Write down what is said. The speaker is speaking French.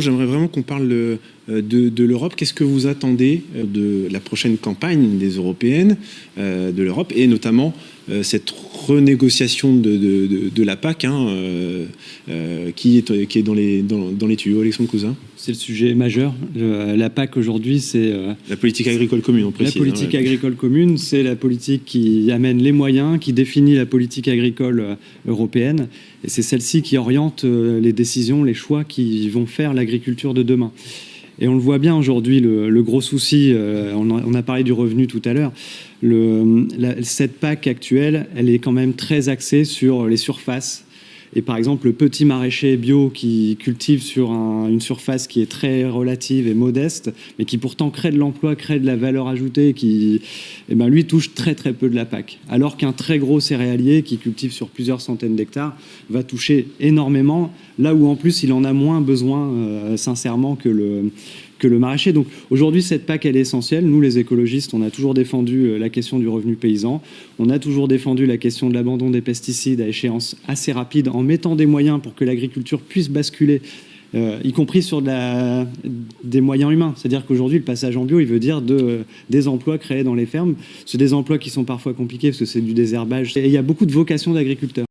J'aimerais vraiment qu'on parle de l'Europe. Qu'est-ce que vous attendez de la prochaine campagne des européennes, de l'Europe, et notamment cette renégociation de la PAC qui est dans les tuyaux? Alexandre Cousin. C'est le sujet majeur. La PAC aujourd'hui, c'est... la politique agricole commune, on précise. La politique agricole commune, c'est la politique qui amène les moyens, qui définit la politique agricole européenne. Et c'est celle-ci qui oriente les décisions, les choix qui vont faire l'agriculture de demain. Et on le voit bien aujourd'hui, le gros souci, on a parlé du revenu tout à l'heure, cette PAC actuelle, elle est quand même très axée sur les surfaces. Et par exemple, le petit maraîcher bio qui cultive sur une surface qui est très relative et modeste, mais qui pourtant crée de l'emploi, crée de la valeur ajoutée, lui touche très très peu de la PAC. Alors qu'un très gros céréalier qui cultive sur plusieurs centaines d'hectares va toucher énormément, là où en plus il en a moins besoin sincèrement que le maraîcher. Donc aujourd'hui, cette PAC, elle est essentielle. Nous, les écologistes, on a toujours défendu la question du revenu paysan. On a toujours défendu la question de l'abandon des pesticides à échéance assez rapide en mettant des moyens pour que l'agriculture puisse basculer, y compris sur des moyens humains. C'est-à-dire qu'aujourd'hui, le passage en bio, il veut dire des emplois créés dans les fermes. C'est des emplois qui sont parfois compliqués parce que c'est du désherbage. Et il y a beaucoup de vocations d'agriculteurs.